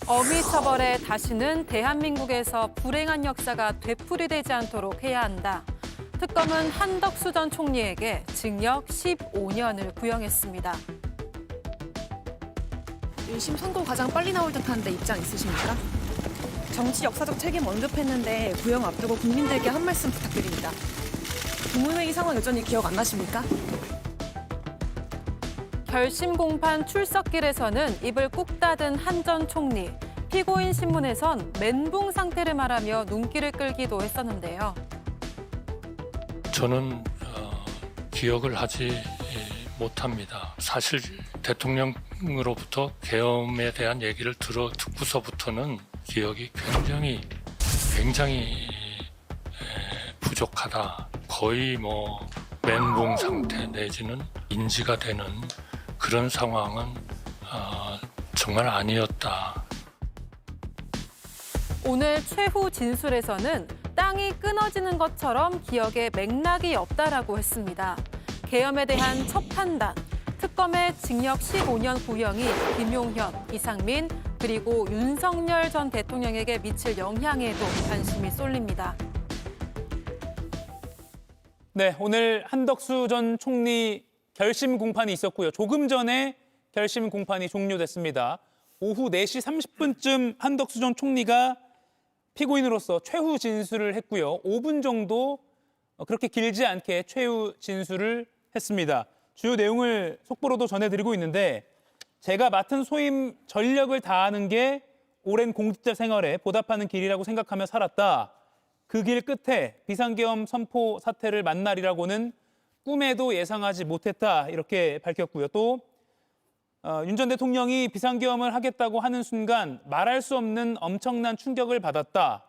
어미 처벌에 다시는 대한민국에서 불행한 역사가 되풀이되지 않도록 해야 한다. 특검은 한덕수 전 총리에게 징역 15년을 구형했습니다. 1심 선고 가장 빨리 나올 듯한데 입장 있으십니까? 정치 역사적 책임 언급했는데 구형 앞두고 국민들께 한 말씀 부탁드립니다. 국무회의 상황 여전히 기억 안 나십니까? 결심 공판 출석길에서는 입을 꾹 닫은 한 전 총리. 피고인 신문에선 멘붕 상태를 말하며 눈길을 끌기도 했었는데요. 저는 기억을 하지 못합니다. 사실 대통령으로부터 계엄에 대한 얘기를 듣고서부터는 기억이 굉장히 부족하다. 거의 멘붕 상태 내지는 인지가 되는 그런 상황은 정말 아니었다. 오늘 최후 진술에서는 땅이 끊어지는 것처럼 기억에 맥락이 없다라고 했습니다. 계엄에 대한 첫 판단, 특검의 징역 15년 구형이 김용현, 이상민, 그리고 윤석열 전 대통령에게 미칠 영향에도 관심이 쏠립니다. 네, 오늘 한덕수 전 총리 결심 공판이 있었고요. 조금 전에 결심 공판이 종료됐습니다. 오후 4시 30분쯤 한덕수 전 총리가 피고인으로서 최후 진술을 했고요. 5분 정도 그렇게 길지 않게 최후 진술을 했습니다. 주요 내용을 속보로도 전해드리고 있는데 제가 맡은 소임 전력을 다하는 게 오랜 공직자 생활에 보답하는 길이라고 생각하며 살았다. 그 길 끝에 비상계엄 선포 사태를 만나리라고는 꿈에도 예상하지 못했다. 이렇게 밝혔고요. 또 윤 전 대통령이 비상계엄을 하겠다고 하는 순간 말할 수 없는 엄청난 충격을 받았다.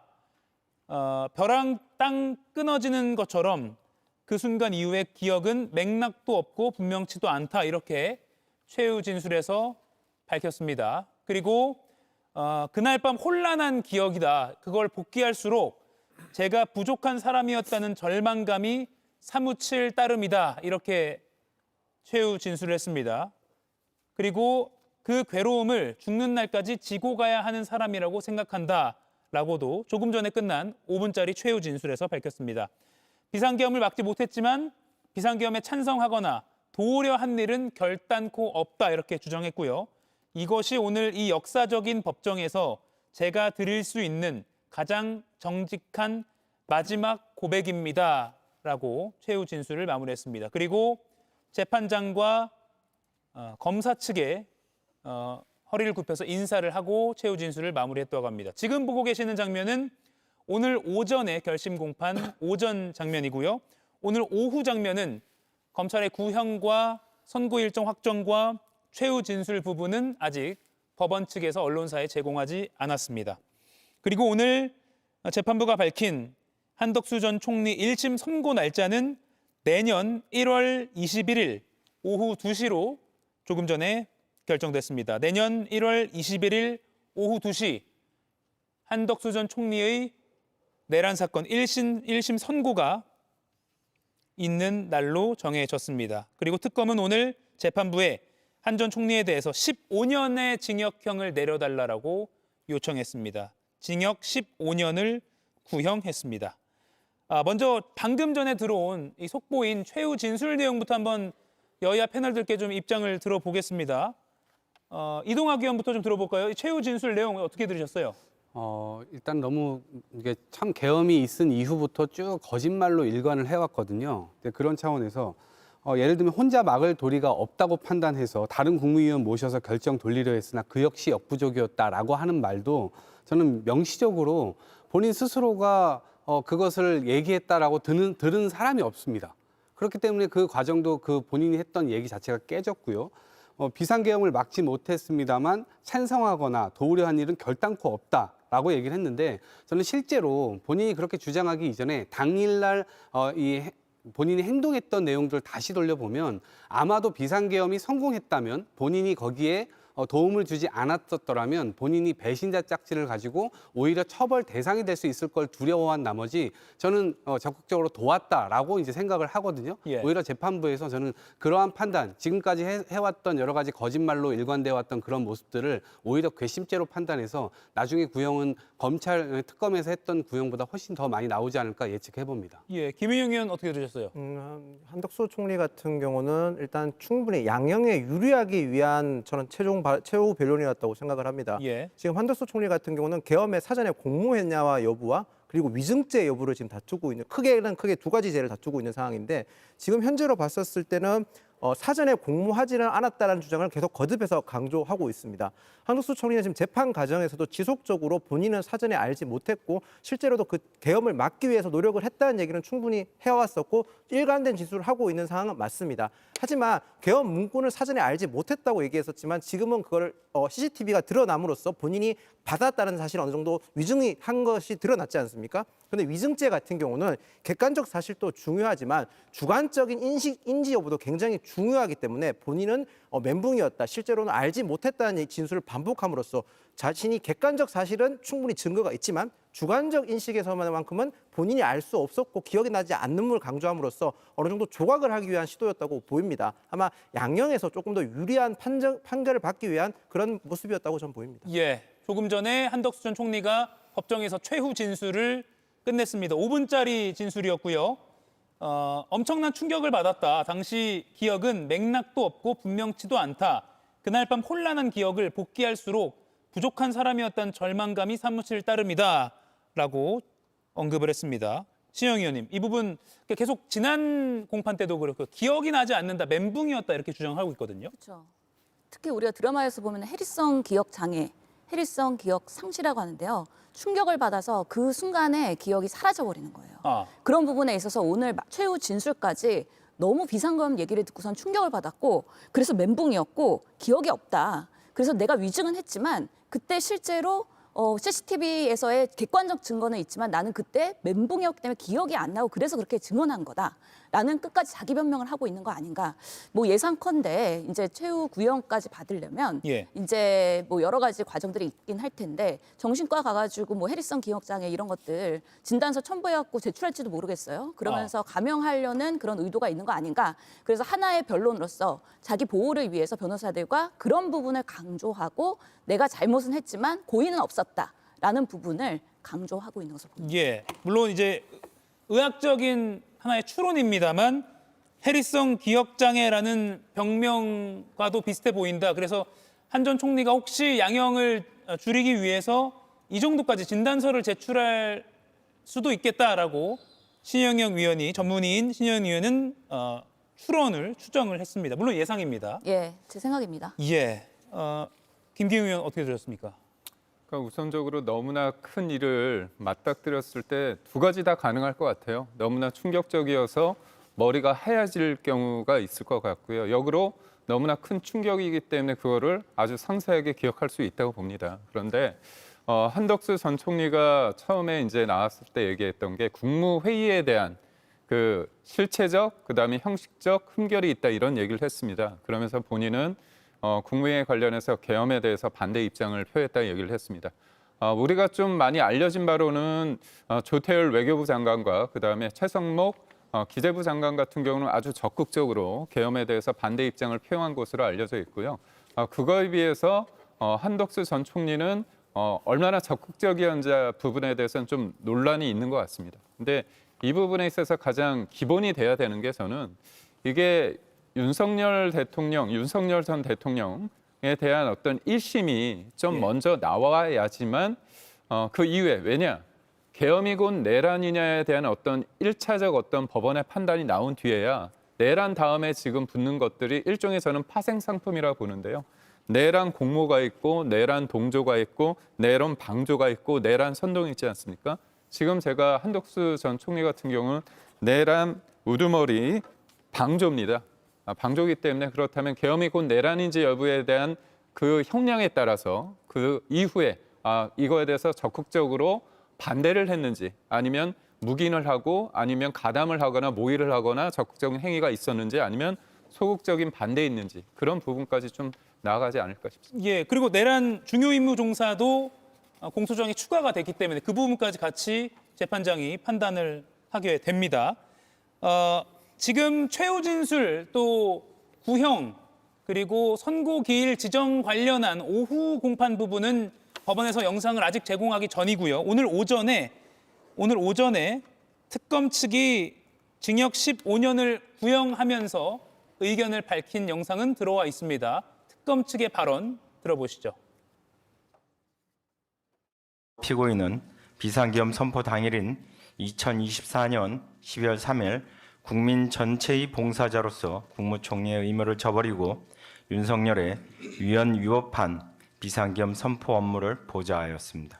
벼랑 땅 끊어지는 것처럼 그 순간 이후의 기억은 맥락도 없고 분명치도 않다. 이렇게 최후 진술에서 밝혔습니다. 그리고 그날 밤 혼란한 기억이다. 그걸 복귀할수록 제가 부족한 사람이었다는 절망감이 사무칠 따름이다. 이렇게 최후 진술을 했습니다. 그리고 그 괴로움을 죽는 날까지 지고 가야 하는 사람이라고 생각한다라고도 조금 전에 끝난 5분짜리 최후 진술에서 밝혔습니다. 비상계엄을 막지 못했지만 비상계엄에 찬성하거나 도우려 한 일은 결단코 없다 이렇게 주장했고요. 이것이 오늘 이 역사적인 법정에서 제가 드릴 수 있는 가장 정직한 마지막 고백입니다라고 최후 진술을 마무리했습니다. 그리고 재판장과 검사 측에 허리를 굽혀서 인사를 하고 최후 진술을 마무리했다고 합니다. 지금 보고 계시는 장면은 오늘 오전의 결심 공판 오전 장면이고요. 오늘 오후 장면은 검찰의 구형과 선고 일정 확정과 최후 진술 부분은 아직 법원 측에서 언론사에 제공하지 않았습니다. 그리고 오늘 재판부가 밝힌 한덕수 전 총리 1심 선고 날짜는 내년 1월 21일 오후 2시로 조금 전에 결정됐습니다. 내년 1월 21일 오후 2시 한덕수 전 총리의 내란 사건 1심 선고가 있는 날로 정해졌습니다. 그리고 특검은 오늘 재판부에 한 전 총리에 대해서 15년의 징역형을 내려달라고 요청했습니다. 징역 15년을 구형했습니다. 먼저 방금 전에 들어온 이 속보인 최후 진술 내용부터 한번 여야 패널들께 좀 입장을 들어보겠습니다. 이동학 의원부터 좀 들어볼까요? 이 최후 진술 내용 어떻게 들으셨어요? 일단 너무 이게 참 계엄이 있은 이후부터 쭉 거짓말로 일관을 해왔거든요. 그런 차원에서 예를 들면 혼자 막을 도리가 없다고 판단해서 다른 국무위원 모셔서 결정 돌리려 했으나 그 역시 역부족이었다라고 하는 말도 저는 명시적으로 본인 스스로가 그것을 얘기했다라고 들은 사람이 없습니다. 그렇기 때문에 그 과정도 그 본인이 했던 얘기 자체가 깨졌고요. 비상계엄을 막지 못했습니다만 찬성하거나 도우려 한 일은 결단코 없다라고 얘기를 했는데 저는 실제로 본인이 그렇게 주장하기 이전에 당일날 본인이 행동했던 내용들을 다시 돌려보면 아마도 비상계엄이 성공했다면 본인이 거기에 도움을 주지 않았었더라면 본인이 배신자 짝지를 가지고 오히려 처벌 대상이 될 수 있을 걸 두려워한 나머지 저는 적극적으로 도왔다라고 이제 생각을 하거든요. 예. 오히려 재판부에서 저는 그러한 판단, 지금까지 해왔던 여러 가지 거짓말로 일관돼 왔던 그런 모습들을 오히려 괘씸죄로 판단해서 나중에 구형은 검찰 특검에서 했던 구형보다 훨씬 더 많이 나오지 않을까 예측해 봅니다. 예, 김인영 의원 어떻게 들으셨어요? 한덕수 총리 같은 경우는 일단 충분히 양형에 유리하기 위한 저는 최후 변론이었다고 생각을 합니다. 예. 지금 한덕수 총리 같은 경우는 계엄에 사전에 공모했냐와 여부와 그리고 위증죄 여부를 지금 다투고 있는 크게 두 가지 죄를 다투고 있는 상황인데 지금 현재로 봤었을 때는 사전에 공모하지는 않았다는 주장을 계속 거듭해서 강조하고 있습니다. 한덕수 총리는 지금 재판 과정에서도 지속적으로 본인은 사전에 알지 못했고 실제로도 그 계엄을 막기 위해서 노력을 했다는 얘기는 충분히 해왔었고 일관된 진술을 하고 있는 상황은 맞습니다. 하지만 계엄 문구를 사전에 알지 못했다고 얘기했었지만 지금은 그걸 CCTV가 드러남으로써 본인이 받았다는 사실 어느 정도 위증이 한 것이 드러났지 않습니까? 그런데 위증죄 같은 경우는 객관적 사실도 중요하지만 주관적인 인지 여부도 굉장히 중요하기 때문에 본인은 멘붕이었다. 실제로는 알지 못했다는 진술을 반복함으로써 자신이 객관적 사실은 충분히 증거가 있지만 주관적 인식에서만큼은 본인이 알 수 없었고 기억이 나지 않는 걸 강조함으로써 어느 정도 조각을 하기 위한 시도였다고 보입니다. 아마 양형에서 조금 더 유리한 판결을 받기 위한 그런 모습이었다고 저는 보입니다. 예, 조금 전에 한덕수 전 총리가 법정에서 최후 진술을 끝냈습니다. 5분짜리 진술이었고요. 엄청난 충격을 받았다. 당시 기억은 맥락도 없고 분명치도 않다. 그날 밤 혼란한 기억을 복귀할수록 부족한 사람이었다는 절망감이 사무칠 따름이다. 라고 언급을 했습니다. 신영 의원님, 이 부분 계속 지난 공판 때도 그렇고 기억이 나지 않는다, 멘붕이었다 이렇게 주장하고 있거든요. 그렇죠. 특히 우리가 드라마에서 보면 해리성 기억 장애, 해리성 기억 상실이라고 하는데요. 충격을 받아서 그 순간에 기억이 사라져버리는 거예요. 그런 부분에 있어서 오늘 최후 진술까지 너무 비상금 얘기를 듣고선 충격을 받았고 그래서 멘붕이었고 기억이 없다. 그래서 내가 위증은 했지만 그때 실제로 CCTV에서의 객관적 증거는 있지만 나는 그때 멘붕이었기 때문에 기억이 안 나고 그래서 그렇게 증언한 거다. 라는 끝까지 자기 변명을 하고 있는 거 아닌가. 뭐 예상컨대 이제 최후 구형까지 받으려면 예. 이제 뭐 여러 가지 과정들이 있긴 할 텐데 정신과 가가지고 뭐 해리성 기억장애 이런 것들 진단서 첨부해갖고 제출할지도 모르겠어요. 그러면서 감형하려는 그런 의도가 있는 거 아닌가. 그래서 하나의 변론으로서 자기 보호를 위해서 변호사들과 그런 부분을 강조하고 내가 잘못은 했지만 고의는 없었다라는 부분을 강조하고 있는 것으로 봅니다. 예, 물론 이제 의학적인 하나의 추론입니다만 해리성 기억장애라는 병명과도 비슷해 보인다. 그래서 한 전 총리가 혹시 양형을 줄이기 위해서 이 정도까지 진단서를 제출할 수도 있겠다라고 신영영 위원이 전문의인 신영영 위원은 추정을 했습니다. 물론 예상입니다. 예, 제 생각입니다. 예, 김기웅 의원 어떻게 들으셨습니까? 그러니까 우선적으로 너무나 큰 일을 맞닥뜨렸을 때 두 가지 다 가능할 것 같아요. 너무나 충격적이어서 머리가 하얘질 경우가 있을 것 같고요. 역으로 너무나 큰 충격이기 때문에 그거를 아주 상세하게 기억할 수 있다고 봅니다. 그런데 한덕수 전 총리가 처음에 이제 나왔을 때 얘기했던 게 국무회의에 대한 그 실체적, 그다음에 형식적 흠결이 있다 이런 얘기를 했습니다. 그러면서 본인은 국무회의 관련해서 계엄에 대해서 반대 입장을 표했다는 얘기를 했습니다. 우리가 좀 많이 알려진 바로는 조태열 외교부 장관과 그다음에 최성목 기재부 장관 같은 경우는 아주 적극적으로 계엄에 대해서 반대 입장을 표한 것으로 알려져 있고요. 그거에 비해서 한덕수 전 총리는 얼마나 적극적이었는지 부분에 대해서는 좀 논란이 있는 것 같습니다. 근데 이 부분에 있어서 가장 기본이 돼야 되는 게 저는 이게 윤석열 전 대통령에 대한 어떤 1심이 좀 먼저 나와야지만 그 이후에 왜냐 계엄이 곧 내란이냐에 대한 어떤 1차적 어떤 법원의 판단이 나온 뒤에야 내란 다음에 지금 붙는 것들이 일종의 저는 파생 상품이라고 보는데요. 내란 공모가 있고 내란 동조가 있고 내란 방조가 있고 내란 선동이 있지 않습니까? 지금 제가 한덕수 전 총리 같은 경우는 내란 우두머리 방조입니다. 방조기 때문에 그렇다면 계엄이 곧 내란인지 여부에 대한 그 형량에 따라서 그 이후에 이거에 대해서 적극적으로 반대를 했는지 아니면 묵인을 하고 아니면 가담을 하거나 모의를 하거나 적극적인 행위가 있었는지 아니면 소극적인 반대였는지 그런 부분까지 좀 나아가지 않을까 싶습니다. 예, 그리고 내란 중요 임무 종사도 공소장에 추가가 됐기 때문에 그 부분까지 같이 재판장이 판단을 하게 됩니다. 지금 최후 진술 또 구형 그리고 선고 기일 지정 관련한 오후 공판 부분은 법원에서 영상을 아직 제공하기 전이고요. 오늘 오전에 특검 측이 징역 15년을 구형하면서 의견을 밝힌 영상은 들어와 있습니다. 특검 측의 발언 들어보시죠. 피고인은 비상계엄 선포 당일인 2024년 12월 3일 국민 전체의 봉사자로서 국무총리의 의무를 저버리고 윤석열의 위헌 위법한 비상계엄 선포 업무를 보좌하였습니다.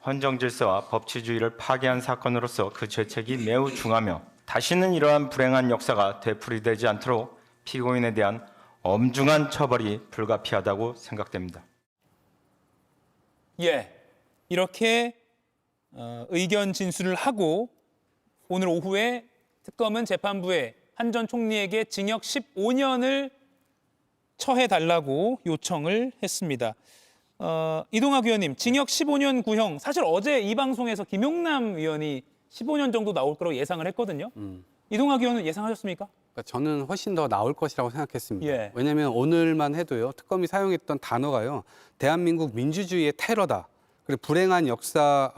헌정 질서와 법치주의를 파괴한 사건으로서 그 죄책이 매우 중하며 다시는 이러한 불행한 역사가 되풀이되지 않도록 피고인에 대한 엄중한 처벌이 불가피하다고 생각됩니다. 예, 이렇게 의견 진술을 하고 오늘 오후에 특검은 재판부에 한 전 총리에게 징역 15년을 처해달라고 요청을 했습니다. 이동학 의원님, 징역 15년 구형, 사실 어제 이 방송에서 김용남 의원이 15년 정도 나올 거라고 예상을 했거든요. 이동학 의원은 예상하셨습니까? 그러니까 저는 훨씬 더 나올 것이라고 생각했습니다. 예. 왜냐하면 오늘만 해도요, 특검이 사용했던 단어가요, 대한민국 민주주의의 테러다. 그리고 불행한 역사,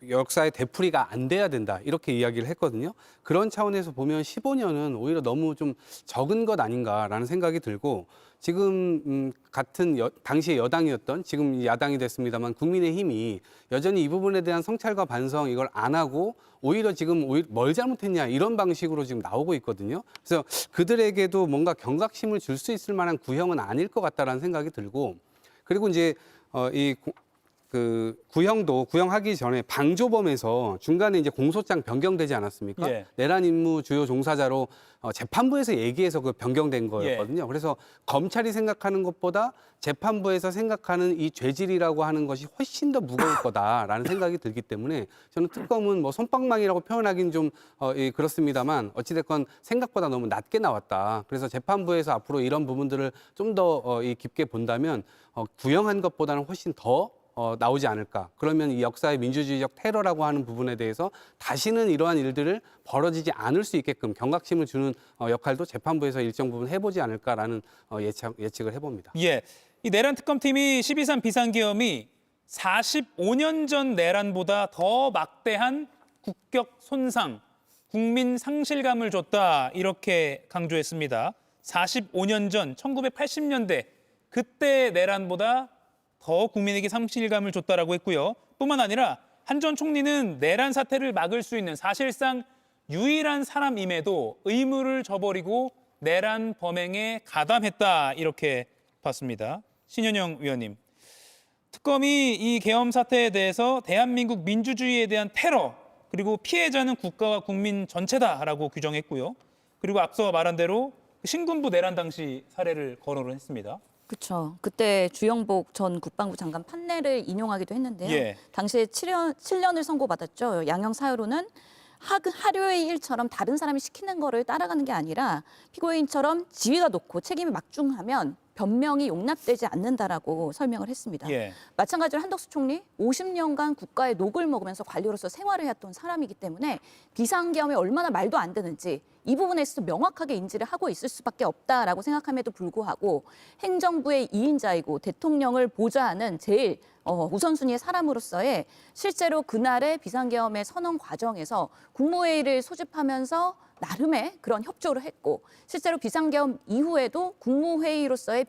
역사의 되풀이가 안 돼야 된다. 이렇게 이야기를 했거든요. 그런 차원에서 보면 15년은 오히려 너무 좀 적은 것 아닌가라는 생각이 들고, 지금 같은 당시에 여당이었던, 지금 야당이 됐습니다만 국민의힘이 여전히 이 부분에 대한 성찰과 반성 이걸 안 하고 오히려 지금 뭘 잘못했냐 이런 방식으로 지금 나오고 있거든요. 그래서 그들에게도 뭔가 경각심을 줄 수 있을 만한 구형은 아닐 것 같다라는 생각이 들고, 그리고 이제 구형도 구형하기 전에 방조범에서 중간에 이제 공소장 변경되지 않았습니까? 예. 내란 임무 주요 종사자로 재판부에서 얘기해서 그 변경된 거였거든요. 예. 그래서 검찰이 생각하는 것보다 재판부에서 생각하는 이 죄질이라고 하는 것이 훨씬 더 무거울 거다라는 생각이 들기 때문에 저는 특검은 뭐 솜방망이라고 표현하기는 좀 그렇습니다만 어찌됐건 생각보다 너무 낮게 나왔다. 그래서 재판부에서 앞으로 이런 부분들을 좀 더 깊게 본다면 구형한 것보다는 훨씬 더 나오지 않을까. 그러면 이 역사의 민주주의적 테러라고 하는 부분에 대해서 다시는 이러한 일들을 벌어지지 않을 수 있게끔 경각심을 주는 역할도 재판부에서 일정 부분 해보지 않을까라는 예측을 해봅니다. 예, 이 내란 특검팀이 12.3 비상계엄이 45년 전 내란보다 더 막대한 국격 손상, 국민 상실감을 줬다 이렇게 강조했습니다. 45년 전 1980년대 그때 내란보다 더 국민에게 상실감을 줬다라고 했고요. 뿐만 아니라 한 전 총리는 내란 사태를 막을 수 있는 사실상 유일한 사람임에도 의무를 저버리고 내란 범행에 가담했다 이렇게 봤습니다. 신현영 의원님, 특검이 이 계엄 사태에 대해서 대한민국 민주주의에 대한 테러 그리고 피해자는 국가와 국민 전체다라고 규정했고요. 그리고 앞서 말한 대로 신군부 내란 당시 사례를 거론을 했습니다. 그렇죠. 그때 주영복 전 국방부 장관 판례를 인용하기도 했는데요. 예. 당시에 7년을 선고받았죠. 양형 사유로는 하루의 일처럼 다른 사람이 시키는 거를 따라가는 게 아니라 피고인처럼 지위가 높고 책임이 막중하면 변명이 용납되지 않는다라고 설명을 했습니다. 예. 마찬가지로 한덕수 총리 50년간 국가의 녹을 먹으면서 관료로서 생활을 해왔던 사람이기 때문에 비상계엄이 얼마나 말도 안 되는지 이 부분에 있어서 명확하게 인지를 하고 있을 수밖에 없다라고 생각함에도 불구하고 행정부의 2인자이고 대통령을 보좌하는 제일 우선순위의 사람으로서의 실제로 그날의 비상계엄의 선언 과정에서 국무회의를 소집하면서 나름의 그런 협조를 했고 실제로 비상계엄 이후에도 국무회의로서의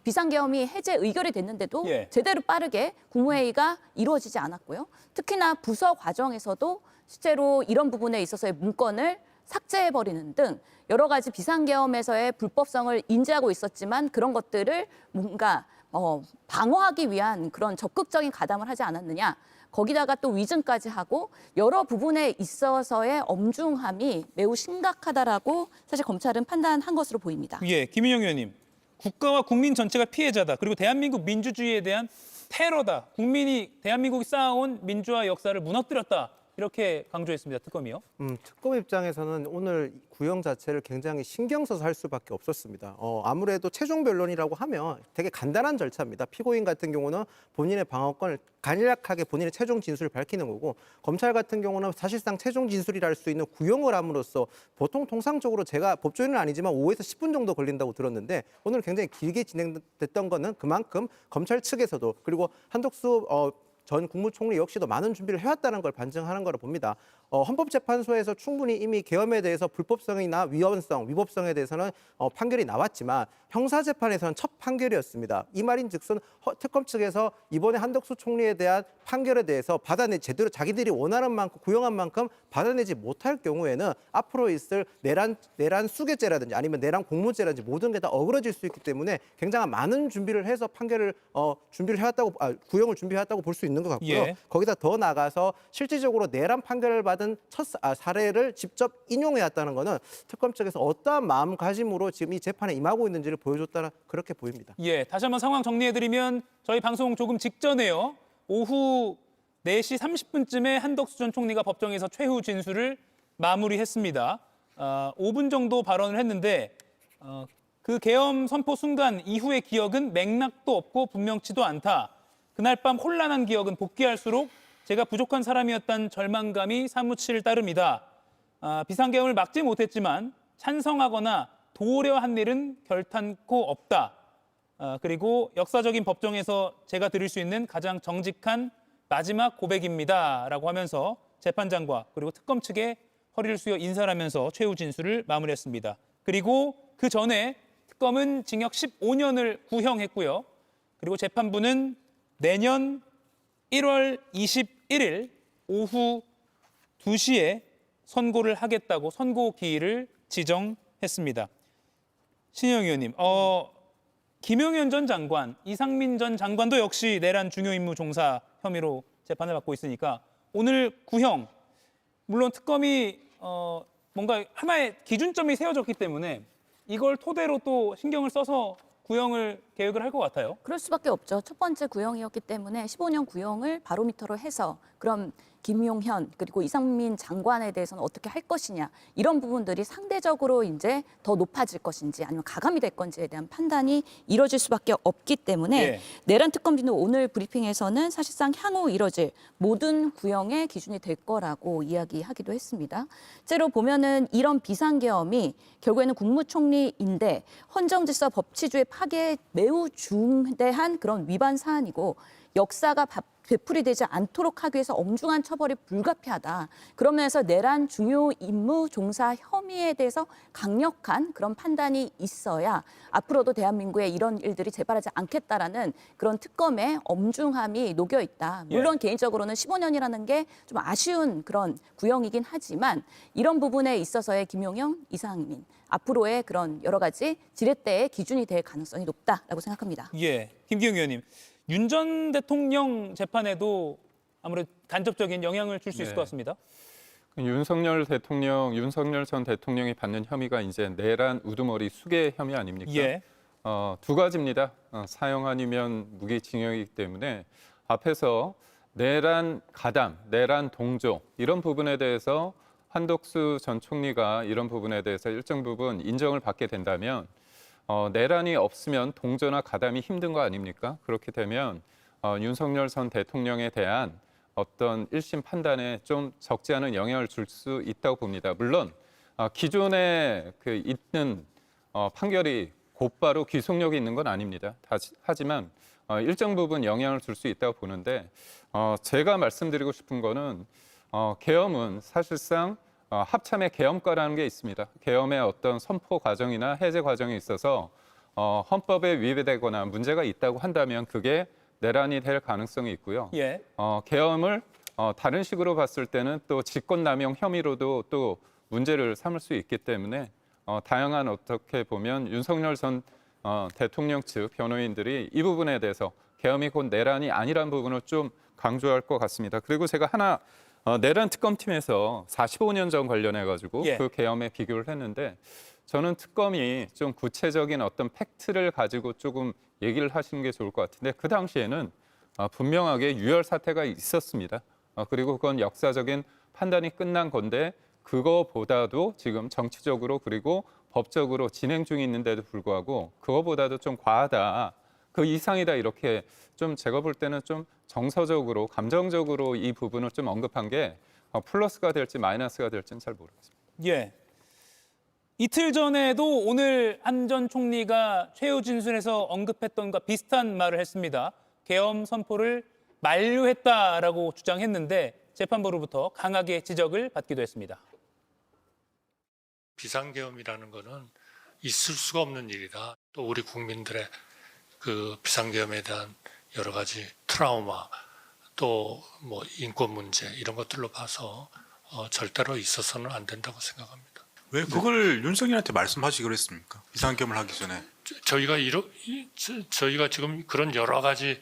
비상계엄이 해제 의결이 됐는데도 예. 제대로 빠르게 국무회의가 이루어지지 않았고요. 특히나 부서 과정에서도 실제로 이런 부분에 있어서의 문건을 삭제해버리는 등 여러 가지 비상계엄에서의 불법성을 인지하고 있었지만 그런 것들을 뭔가 방어하기 위한 그런 적극적인 가담을 하지 않았느냐. 거기다가 또 위증까지 하고 여러 부분에 있어서의 엄중함이 매우 심각하다라고 사실 검찰은 판단한 것으로 보입니다. 예, 김인영 의원님, 국가와 국민 전체가 피해자다. 그리고 대한민국 민주주의에 대한 테러다. 대한민국이 쌓아온 민주화 역사를 무너뜨렸다. 이렇게 강조했습니다. 특검이요. 특검 입장에서는 오늘 구형 자체를 굉장히 신경 써서 할 수밖에 없었습니다. 아무래도 최종 변론이라고 하면 되게 간단한 절차입니다. 피고인 같은 경우는 본인의 방어권을 간략하게 본인의 최종 진술을 밝히는 거고, 검찰 같은 경우는 사실상 최종 진술이라 할 수 있는 구형을 함으로써 보통 통상적으로 제가 법조인은 아니지만 5에서 10분 정도 걸린다고 들었는데, 오늘 굉장히 길게 진행됐던 거는 그만큼 검찰 측에서도, 그리고 한덕수 전 국무총리 역시도 많은 준비를 해왔다는 걸 반증하는 거로 봅니다. 헌법재판소에서 충분히 이미 계엄에 대해서 불법성이나 위헌성, 위법성에 대해서는 판결이 나왔지만 형사재판에서는 첫 판결이었습니다. 이 말인즉슨 특검 측에서 이번에 한덕수 총리에 대한 판결에 대해서 제대로 자기들이 원하는 만큼 구형한 만큼 받아내지 못할 경우에는 앞으로 있을 내란 수괴죄라든지 아니면 내란 공무죄라든지 모든 게 다 어그러질 수 있기 때문에 굉장한 많은 준비를 해서 판결을 구형을 준비해왔다고 볼 수 있는 것 같고요. 예. 거기다 더 나가서 실질적으로 내란 판결을 받은 첫 사례를 직접 인용해왔다는 것은 특검 측에서 어떠한 마음가짐으로 지금 이 재판에 임하고 있는지를 보여줬다는 그렇게 보입니다. 예, 다시 한번 상황 정리해드리면 저희 방송 조금 직전에요. 오후 4시 30분쯤에 한덕수 전 총리가 법정에서 최후 진술을 마무리했습니다. 5분 정도 발언을 했는데 그 계엄 선포 순간 이후의 기억은 맥락도 없고 분명치도 않다. 그날 밤 혼란한 기억은 복귀할수록 제가 부족한 사람이었다는 절망감이 사무칠 따름이다. 비상계엄을 막지 못했지만 찬성하거나 도우려 한 일은 결탄코 없다. 그리고 역사적인 법정에서 제가 드릴 수 있는 가장 정직한 마지막 고백입니다라고 하면서 재판장과 그리고 특검 측에 허리를 숙여 인사를 하면서 최후 진술을 마무리했습니다. 그리고 그 전에 특검은 징역 15년을 구형했고요. 그리고 재판부는 내년 1월 21일 오후 2시에 선고를 하겠다고 선고 기일을 지정했습니다. 신영 의원님, 김용현 전 장관, 이상민 전 장관도 역시 내란 중요 임무 종사 혐의로 재판을 받고 있으니까 오늘 구형, 물론 특검이 뭔가 하나의 기준점이 세워졌기 때문에 이걸 토대로 또 신경을 써서 구형을 계획을 할 것 같아요. 그럴 수밖에 없죠. 첫 번째 구형이었기 때문에 15년 구형을 바로미터로 해서 그럼 김용현 그리고 이상민 장관에 대해서는 어떻게 할 것이냐 이런 부분들이 상대적으로 이제 더 높아질 것인지 아니면 가감이 될 건지에 대한 판단이 이뤄질 수밖에 없기 때문에 예. 내란 특검진도 오늘 브리핑에서는 사실상 향후 이뤄질 모든 구형의 기준이 될 거라고 이야기하기도 했습니다. 실제로 보면은 이런 비상계엄이 결국에는 국무총리인데 헌정질서 법치주의 파괴에 매우 중대한 그런 위반 사안이고 역사가 되풀이되지 않도록 하기 위해서 엄중한 처벌이 불가피하다. 그런 면에서 내란 중요 임무 종사 혐의에 대해서 강력한 그런 판단이 있어야 앞으로도 대한민국에 이런 일들이 재발하지 않겠다라는 그런 특검의 엄중함이 녹여 있다. 물론 개인적으로는 15년이라는 게 좀 아쉬운 그런 구형이긴 하지만 이런 부분에 있어서의 김용현, 이상민 앞으로의 그런 여러 가지 지렛대의 기준이 될 가능성이 높다라고 생각합니다. 예, 김기영 의원님. 윤 전 대통령 재판에도 아무래도 간접적인 영향을 줄 수 있을 것 같습니다. 윤석열 전 대통령이 받는 혐의가 이제 내란 우두머리 수괴 혐의 아닙니까? 예. 두 가지입니다. 사형 아니면 무기징역이기 때문에 앞에서 내란 가담, 내란 동조 이런 부분에 대해서 한덕수 전 총리가 이런 부분에 대해서 일정 부분 인정을 받게 된다면 내란이 없으면 동조나 가담이 힘든 거 아닙니까? 그렇게 되면 윤석열 전 대통령에 대한 어떤 1심 판단에 좀 적지 않은 영향을 줄 수 있다고 봅니다. 물론 기존에 있는 판결이 곧바로 귀속력이 있는 건 아닙니다. 하지만 일정 부분 영향을 줄 수 있다고 보는데 제가 말씀드리고 싶은 거는 계엄은 사실상 합참의 계엄과라는 게 있습니다. 계엄의 어떤 선포 과정이나 해제 과정에 있어서 헌법에 위배되거나 문제가 있다고 한다면 그게 내란이 될 가능성이 있고요. 예. 계엄을 다른 식으로 봤을 때는 또 직권남용 혐의로도 또 문제를 삼을 수 있기 때문에 다양한 어떻게 보면 윤석열 전 대통령 측 변호인들이 이 부분에 대해서 계엄이 곧 내란이 아니라는 부분을 좀 강조할 것 같습니다. 그리고 제가 하나 내란 특검팀에서 45년 전 관련해가지고 그 계엄에 비교를 했는데 저는 특검이 좀 구체적인 어떤 팩트를 가지고 조금 얘기를 하시는 게 좋을 것 같은데 그 당시에는 분명하게 유혈 사태가 있었습니다. 그리고 그건 역사적인 판단이 끝난 건데 그거보다도 지금 정치적으로 그리고 법적으로 진행 중에 있는데도 불구하고 그거보다도 좀 과하다. 그 이상이다 이렇게 좀 제가 볼 때는 좀 정서적으로 감정적으로 이 부분을 좀 언급한 게 플러스가 될지 마이너스가 될지는 잘 모르겠습니다. 예. 이틀 전에도 오늘 한 전 총리가 최후 진술에서 언급했던 것과 비슷한 말을 했습니다. 계엄 선포를 만료했다라고 주장했는데 재판부로부터 강하게 지적을 받기도 했습니다. 비상계엄이라는 것은 있을 수가 없는 일이다. 또 우리 국민들의 그 비상계엄에 대한 여러 가지 트라우마, 또 뭐 인권 문제 이런 것들로 봐서 절대로 있어서는 안 된다고 생각합니다. 왜 그걸 윤석열한테 말씀하시기로 했습니까? 비상계엄을 하기 전에. 저희가 지금 그런 여러 가지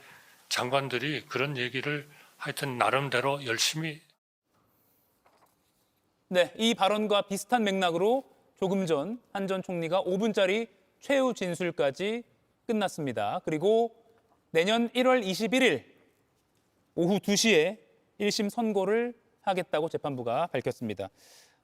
장관들이 그런 얘기를 하여튼 나름대로 열심히. 네, 이 발언과 비슷한 맥락으로 조금 전 한 전 총리가 5분짜리 최후 진술까지 끝났습니다. 그리고 내년 1월 21일 오후 2시에 1심 선고를 하겠다고 재판부가 밝혔습니다.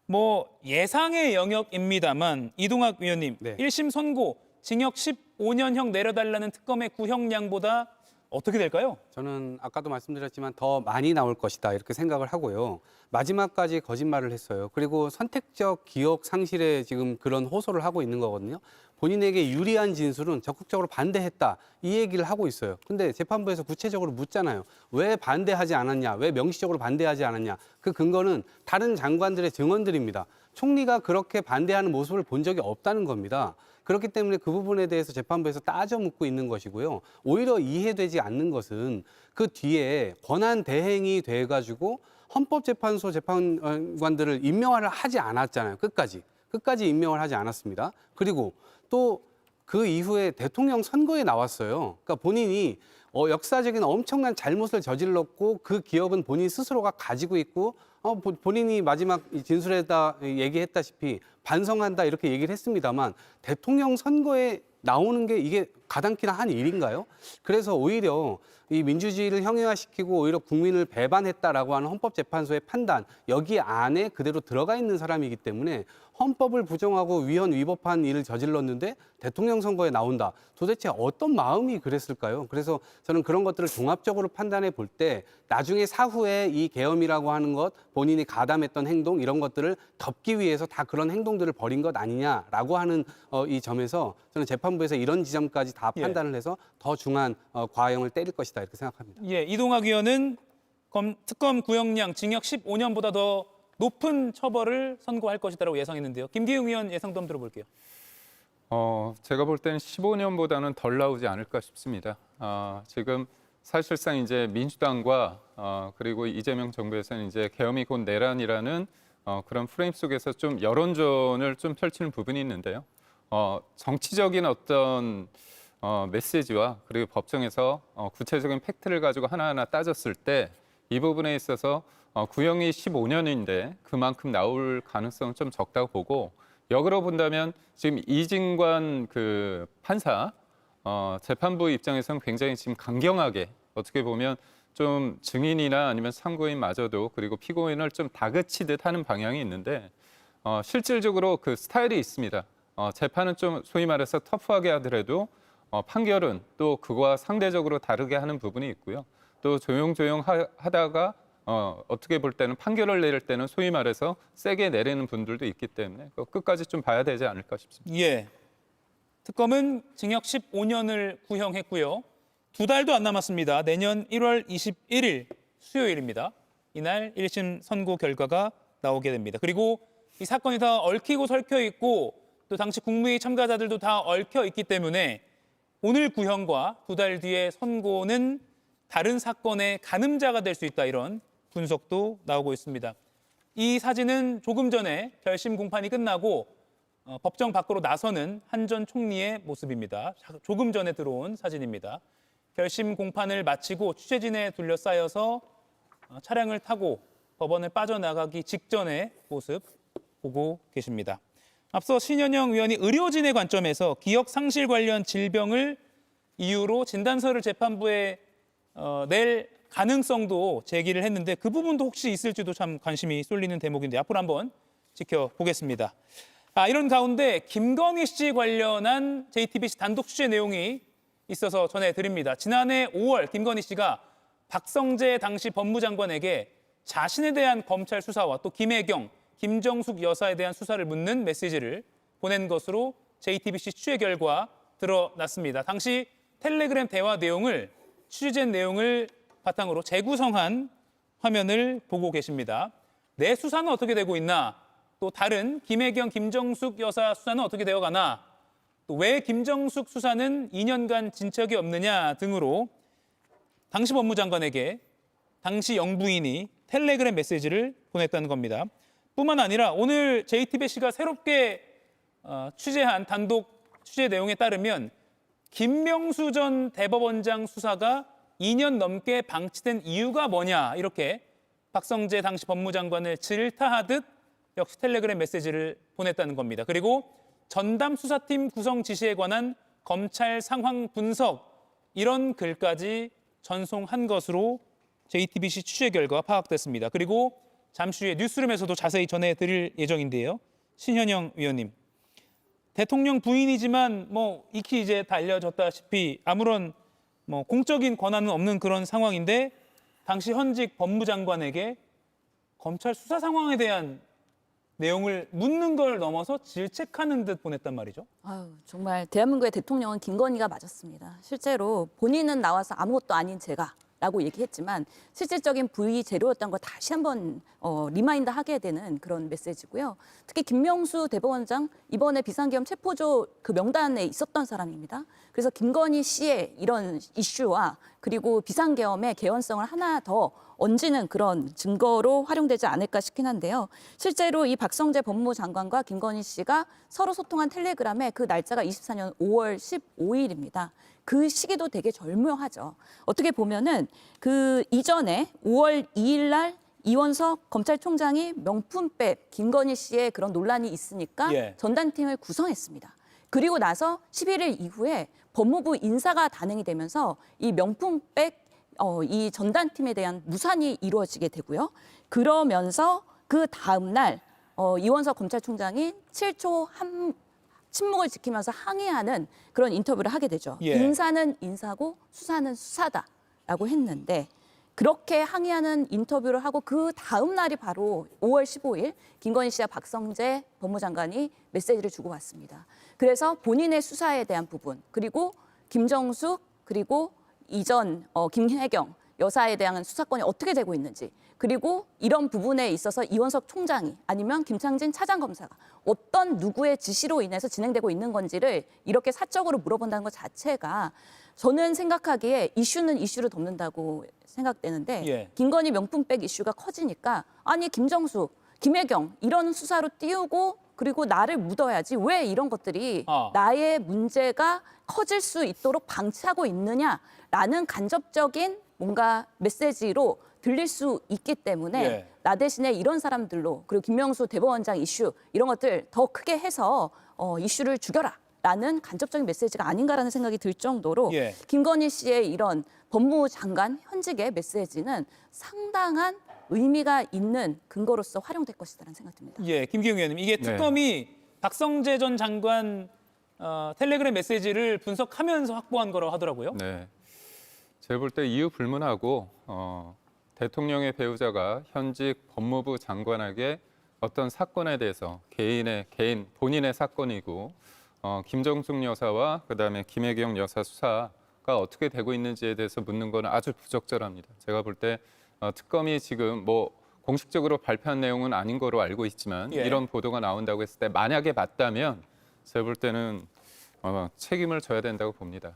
뭐 예상의 영역입니다만 이동학 위원님, 네. 1심 선고 징역 15년형 내려달라는 특검의 구형량보다 어떻게 될까요? 저는 아까도 말씀드렸지만 더 많이 나올 것이다 이렇게 생각을 하고요. 마지막까지 거짓말을 했어요. 그리고 선택적 기억 상실에 지금 그런 호소를 하고 있는 거거든요. 본인에게 유리한 진술은 적극적으로 반대했다 이 얘기를 하고 있어요. 근데 재판부에서 구체적으로 묻잖아요. 왜 반대하지 않았냐? 왜 명시적으로 반대하지 않았냐? 그 근거는 다른 장관들의 증언들입니다. 총리가 그렇게 반대하는 모습을 본 적이 없다는 겁니다. 그렇기 때문에 그 부분에 대해서 재판부에서 따져 묻고 있는 것이고요. 오히려 이해되지 않는 것은 그 뒤에 권한 대행이 돼가지고 헌법재판소 재판관들을 임명을 하지 않았잖아요. 끝까지 임명을 하지 않았습니다. 그리고 또 그 이후에 대통령 선거에 나왔어요. 그러니까 본인이 역사적인 엄청난 잘못을 저질렀고 그 기억은 본인 스스로가 가지고 있고 본인이 마지막 진술에다 얘기했다시피 반성한다 이렇게 얘기를 했습니다만 대통령 선거에 나오는 게 이게 가당키나 한 일인가요? 그래서 오히려 이 민주주의를 형해화시키고 오히려 국민을 배반했다라고 하는 헌법재판소의 판단 여기 안에 그대로 들어가 있는 사람이기 때문에 헌법을 부정하고 위헌 위법한 일을 저질렀는데 대통령 선거에 나온다. 도대체 어떤 마음이 그랬을까요? 그래서 저는 그런 것들을 종합적으로 판단해 볼 때 나중에 사후에 이 계엄이라고 하는 것 본인이 가담했던 행동 이런 것들을 덮기 위해서 다 그런 행동들을 벌인 것 아니냐라고 하는 이 점에서 저는 재판부에서 이런 지점까지 다 판단을 해서 더 중한 과형을 때릴 것이다 이렇게 생각합니다. 예, 이동학 의원은 특검 구형량 징역 15년보다 더 높은 처벌을 선고할 것이다라고 예상했는데요. 김기웅 의원 예상도 한번 들어볼게요. 제가 볼 때는 15년보다는 덜 나오지 않을까 싶습니다. 지금 사실상 이제 민주당과 그리고 이재명 정부에서는 이제 계엄이 곧 내란이라는 그런 프레임 속에서 좀 여론전을 좀 펼치는 부분이 있는데요. 정치적인 어떤 메시지와 그리고 법정에서 구체적인 팩트를 가지고 하나하나 따졌을 때 이 부분에 있어서 구형이 15년인데 그만큼 나올 가능성은 좀 적다고 보고 역으로 본다면 지금 이진관 그 판사 재판부 입장에서는 굉장히 지금 강경하게 어떻게 보면 좀 증인이나 아니면 참고인마저도 그리고 피고인을 좀 다그치듯 하는 방향이 있는데 실질적으로 그 스타일이 있습니다. 재판은 좀 소위 말해서 터프하게 하더라도 판결은 또 그거와 상대적으로 다르게 하는 부분이 있고요. 또 조용조용 하다가 어떻게 볼 때는 판결을 내릴 때는 소위 말해서 세게 내리는 분들도 있기 때문에 끝까지 좀 봐야 되지 않을까 싶습니다. 예, 특검은 징역 15년을 구형했고요. 2달도 안 남았습니다. 내년 1월 21일 수요일입니다. 이날 1심 선고 결과가 나오게 됩니다. 그리고 이 사건이 다 얽히고 설켜 있고 또 당시 국무회의 참가자들도 다 얽혀 있기 때문에 오늘 구형과 2달 뒤의 선고는 다른 사건의 가늠자가 될 수 있다 이런 분석도 나오고 있습니다. 이 사진은 조금 전에 결심 공판이 끝나고 법정 밖으로 나서는 한 전 총리의 모습입니다. 조금 전에 들어온 사진입니다. 결심 공판을 마치고 취재진에 둘러싸여서 차량을 타고 법원을 빠져나가기 직전의 모습 보고 계십니다. 앞서 신현영 의원이 의료진의 관점에서 기억 상실 관련 질병을 이유로 진단서를 재판부에 낼 가능성도 제기를 했는데 그 부분도 혹시 있을지도 참 관심이 쏠리는 대목인데 앞으로 한번 지켜보겠습니다. 이런 가운데 김건희 씨 관련한 JTBC 단독 취재 내용이 있어서 전해드립니다. 지난해 5월 김건희 씨가 박성재 당시 법무장관에게 자신에 대한 검찰 수사와 또 김혜경, 김정숙 여사에 대한 수사를 묻는 메시지를 보낸 것으로 JTBC 취재 결과 드러났습니다. 당시 텔레그램 대화 내용을 취재된 내용을 바탕으로 재구성한 화면을 보고 계십니다. 내 수사는 어떻게 되고 있나? 또 다른 김혜경, 김정숙 여사 수사는 어떻게 되어가나? 또 왜 김정숙 수사는 2년간 진척이 없느냐 등으로 당시 법무장관에게 당시 영부인이 텔레그램 메시지를 보냈다는 겁니다. 뿐만 아니라 오늘 JTBC가 새롭게 취재한 단독 취재 내용에 따르면 김명수 전 대법원장 수사가 2년 넘게 방치된 이유가 뭐냐 이렇게 박성재 당시 법무장관을 질타하듯 역시 텔레그램 메시지를 보냈다는 겁니다. 그리고 전담 수사팀 구성 지시에 관한 검찰 상황 분석 이런 글까지 전송한 것으로 JTBC 취재 결과 파악됐습니다. 그리고 잠시 후에 뉴스룸에서도 자세히 전해드릴 예정인데요. 신현영 위원님, 대통령 부인이지만 익히 이제 다 알려졌다시피 아무런 공적인 권한은 없는 그런 상황인데 당시 현직 법무장관에게 검찰 수사 상황에 대한 내용을 묻는 걸 넘어서 질책하는 듯 보냈단 말이죠. 정말 대한민국의 대통령은 김건희가 맞았습니다. 실제로 본인은 나와서 아무것도 아닌 제가라고 얘기했지만 실질적인 부의 재료였던 걸 다시 한번 리마인드 하게 되는 그런 메시지고요. 특히 김명수 대법원장 이번에 비상계엄 체포조 그 명단에 있었던 사람입니다. 그래서 김건희 씨의 이런 이슈와 그리고 비상계엄의 개연성을 하나 더 얹는 그런 증거로 활용되지 않을까 싶긴 한데요. 실제로 이 박성재 법무장관과 김건희 씨가 서로 소통한 텔레그램의 그 날짜가 24년 5월 15일입니다. 그 시기도 되게 절묘하죠. 어떻게 보면은 그 이전에 5월 2일 날 이원석 검찰총장이 명품백 김건희 씨의 그런 논란이 있으니까 전담팀을 구성했습니다. 그리고 나서 11일 이후에 법무부 인사가 단행이 되면서 이 명품백 이 전담팀에 대한 무산이 이루어지게 되고요. 그러면서 그 다음 날 이원석 검찰총장이 7초 침묵을 지키면서 항의하는 그런 인터뷰를 하게 되죠. 인사는 인사고 수사는 수사다라고 했는데 그렇게 항의하는 인터뷰를 하고 그 다음 날이 바로 5월 15일 김건희 씨와 박성재 법무장관이 메시지를 주고받습니다. 그래서 본인의 수사에 대한 부분 그리고 김정숙 그리고 이전 김혜경 여사에 대한 수사권이 어떻게 되고 있는지 그리고 이런 부분에 있어서 이원석 총장이 아니면 김창진 차장검사가 어떤 누구의 지시로 인해서 진행되고 있는 건지를 이렇게 사적으로 물어본다는 것 자체가 저는 생각하기에 이슈는 이슈를 덮는다고 생각되는데 김건희 명품백 이슈가 커지니까 아니 김정숙, 김혜경 이런 수사로 띄우고 그리고 나를 묻어야지 왜 이런 것들이 나의 문제가 커질 수 있도록 방치하고 있느냐라는 간접적인 뭔가 메시지로 들릴 수 있기 때문에 나 대신에 이런 사람들로 그리고 김명수 대법원장 이슈 이런 것들 더 크게 해서 이슈를 죽여라라는 간접적인 메시지가 아닌가라는 생각이 들 정도로 김건희 씨의 이런 법무장관 현직의 메시지는 상당한 의미가 있는 근거로서 활용될 것이라는 생각이 듭니다. 김기용 의원님, 이게 특검이 박성재 전 장관 텔레그램 메시지를 분석하면서 확보한 거라고 하더라고요. 네, 제가 볼 때 이유 불문하고 대통령의 배우자가 현직 법무부 장관에게 어떤 사건에 대해서 본인의 사건이고 김정숙 여사와 그다음에 김혜경 여사 수사가 어떻게 되고 있는지에 대해서 묻는 거는 아주 부적절합니다. 제가 볼 때 특검이 지금 공식적으로 발표한 내용은 아닌 거로 알고 있지만 이런 보도가 나온다고 했을 때 만약에 맞다면 제가 볼 때는 책임을 져야 된다고 봅니다.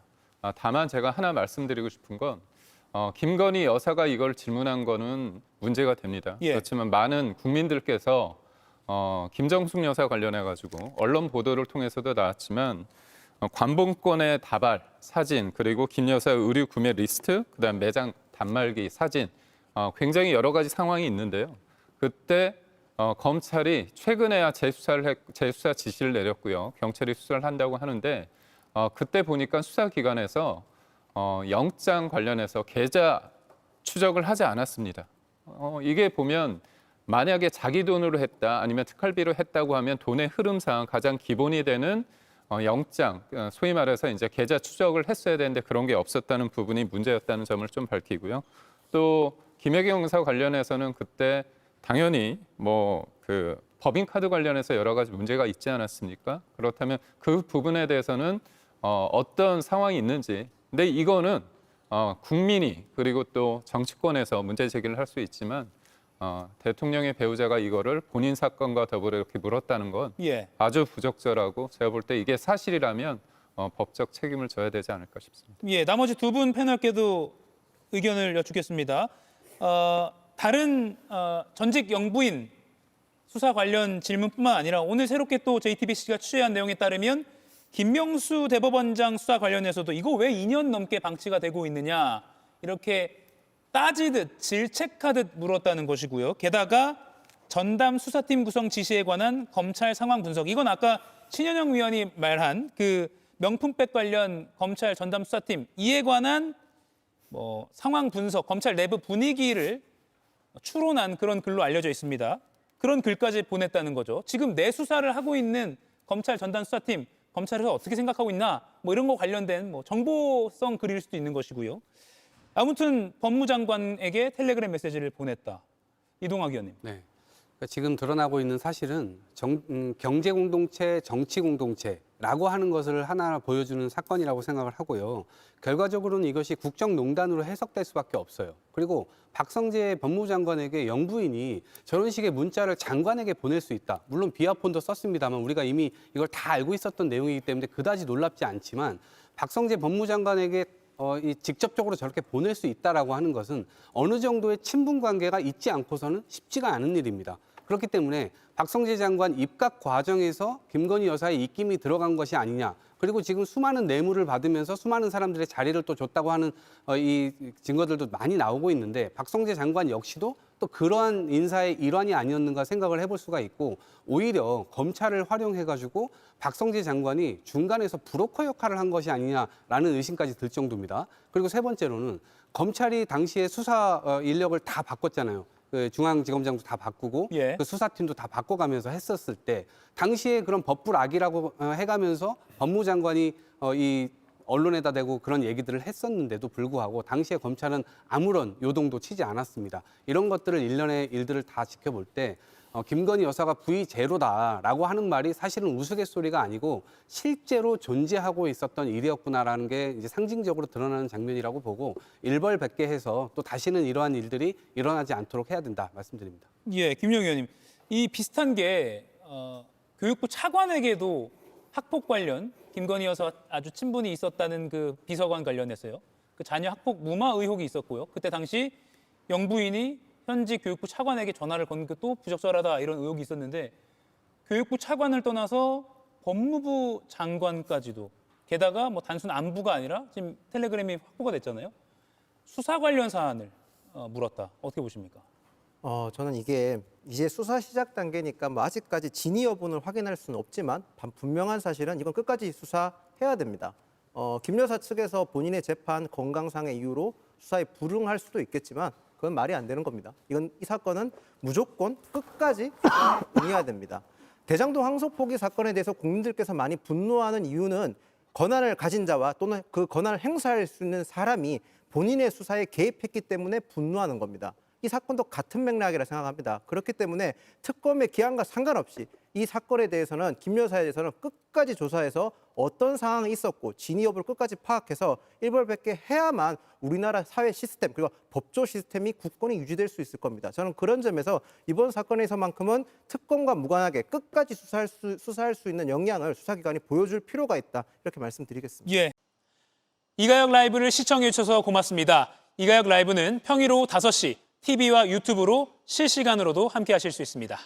다만 제가 하나 말씀드리고 싶은 건 김건희 여사가 이걸 질문한 거는 문제가 됩니다. 그렇지만 많은 국민들께서 김정숙 여사 관련해 가지고 언론 보도를 통해서도 나왔지만 관봉권의 다발 사진 그리고 김 여사의 의류 구매 리스트 그다음 매장 단말기 사진 굉장히 여러 가지 상황이 있는데요. 그때 검찰이 최근에야 재수사 지시를 내렸고요. 경찰이 수사를 한다고 하는데 그때 보니까 수사기관에서 영장 관련해서 계좌 추적을 하지 않았습니다. 이게 보면 만약에 자기 돈으로 했다 아니면 특활비로 했다고 하면 돈의 흐름상 가장 기본이 되는 영장, 소위 말해서 이제 계좌 추적을 했어야 되는데 그런 게 없었다는 부분이 문제였다는 점을 좀 밝히고요. 또 김혜경 여사 관련해서는 그때 당연히 뭐 그 법인카드 관련해서 여러 가지 문제가 있지 않았습니까? 그렇다면 그 부분에 대해서는 어떤 상황이 있는지. 근데 이거는 국민이 그리고 또 정치권에서 문제 제기를 할 수 있지만 대통령의 배우자가 이거를 본인 사건과 더불어 이렇게 물었다는 건 예. 아주 부적절하고 제가 볼 때 이게 사실이라면 법적 책임을 져야 되지 않을까 싶습니다. 예, 나머지 두 분 패널께도 의견을 여쭙겠습니다. 다른 전직 영부인 수사 관련 질문뿐만 아니라 오늘 새롭게 또 JTBC가 취재한 내용에 따르면 김명수 대법원장 수사 관련해서도 이거 왜 2년 넘게 방치가 되고 있느냐 이렇게 따지듯 질책하듯 물었다는 것이고요. 게다가 전담 수사팀 구성 지시에 관한 검찰 상황 분석. 이건 아까 신현영 위원이 말한 그 명품백 관련 검찰 전담 수사팀 이에 관한 뭐 상황 분석, 검찰 내부 분위기를 추론한 그런 글로 알려져 있습니다. 그런 글까지 보냈다는 거죠. 지금 내 수사를 하고 있는 검찰 전담 수사팀, 검찰에서 어떻게 생각하고 있나 뭐 이런 거 관련된 뭐 정보성 글일 수도 있는 것이고요. 아무튼 법무장관에게 텔레그램 메시지를 보냈다. 이동학 의원님. 네. 그러니까 지금 드러나고 있는 사실은 경제 공동체, 정치 공동체라고 하는 것을 하나 보여주는 사건이라고 생각을 하고요. 결과적으로는 이것이 국정농단으로 해석될 수밖에 없어요. 그리고 박성재 법무장관에게 영부인이 저런 식의 문자를 장관에게 보낼 수 있다. 물론 비하폰도 썼습니다만 우리가 이미 이걸 다 알고 있었던 내용이기 때문에 그다지 놀랍지 않지만 박성재 법무장관에게 직접적으로 저렇게 보낼 수 있다라고 하는 것은 어느 정도의 친분 관계가 있지 않고서는 쉽지가 않은 일입니다. 그렇기 때문에 박성재 장관 입각 과정에서 김건희 여사의 입김이 들어간 것이 아니냐. 그리고 지금 수많은 뇌물을 받으면서 수많은 사람들의 자리를 또 줬다고 하는 이 증거들도 많이 나오고 있는데 박성재 장관 역시도 또 그러한 인사의 일환이 아니었는가 생각을 해볼 수가 있고 오히려 검찰을 활용해가지고 박성재 장관이 중간에서 브로커 역할을 한 것이 아니냐라는 의심까지 들 정도입니다. 그리고 세 번째로는 검찰이 당시에 수사 인력을 다 바꿨잖아요. 그 중앙지검장도 다 바꾸고 예. 그 수사팀도 다 바꿔가면서 했었을 때 당시에 그런 법불악이라고 해가면서 법무장관이 이 언론에다 대고 그런 얘기들을 했었는데도 불구하고 당시에 검찰은 아무런 요동도 치지 않았습니다. 이런 것들을 일련의 일들을 다 지켜볼 때 김건희 여사가 V0다라고 하는 말이 사실은 우스갯소리가 아니고 실제로 존재하고 있었던 일이었구나라는 게 이제 상징적으로 드러나는 장면이라고 보고 일벌백계해서 또 다시는 이러한 일들이 일어나지 않도록 해야 된다 말씀드립니다. 예, 김용 의원님. 이 비슷한 게 교육부 차관에게도 학폭 관련 김건희 여사 아주 친분이 있었다는 그 비서관 관련해서요. 그 자녀 학폭 무마 의혹이 있었고요. 그때 당시 영부인이 현직 교육부 차관에게 전화를 건 것도 부적절하다 이런 의혹이 있었는데 교육부 차관을 떠나서 법무부 장관까지도 게다가 뭐 단순 안부가 아니라 지금 텔레그램이 확보가 됐잖아요. 수사 관련 사안을 물었다. 어떻게 보십니까? 저는 이게 이제 수사 시작 단계니까 뭐 아직까지 진위 여부는 확인할 수는 없지만 분명한 사실은 이건 끝까지 수사해야 됩니다. 김 여사 측에서 본인의 재판 건강상의 이유로 수사에 불응할 수도 있겠지만 그건 말이 안 되는 겁니다. 이 사건은 무조건 끝까지 응해야 됩니다. 대장동 항소 포기 사건에 대해서 국민들께서 많이 분노하는 이유는 권한을 가진 자와 또는 그 권한을 행사할 수 있는 사람이 본인의 수사에 개입했기 때문에 분노하는 겁니다. 이 사건도 같은 맥락이라 생각합니다. 그렇기 때문에 특검의 기한과 상관없이 이 사건에 대해서는 김 여사에 대해서는 끝까지 조사해서 어떤 상황이 있었고 진위 여부를 끝까지 파악해서 일벌백계 해야만 우리나라 사회 시스템 그리고 법조 시스템이 굳건히 유지될 수 있을 겁니다. 저는 그런 점에서 이번 사건에서만큼은 특검과 무관하게 끝까지 수사할 수 있는 역량을 수사기관이 보여줄 필요가 있다. 이렇게 말씀드리겠습니다. 예. 이가혁 라이브를 시청해 주셔서 고맙습니다. 이가혁 라이브는 평일 오후 5시 TV와 유튜브로 실시간으로도 함께 하실 수 있습니다.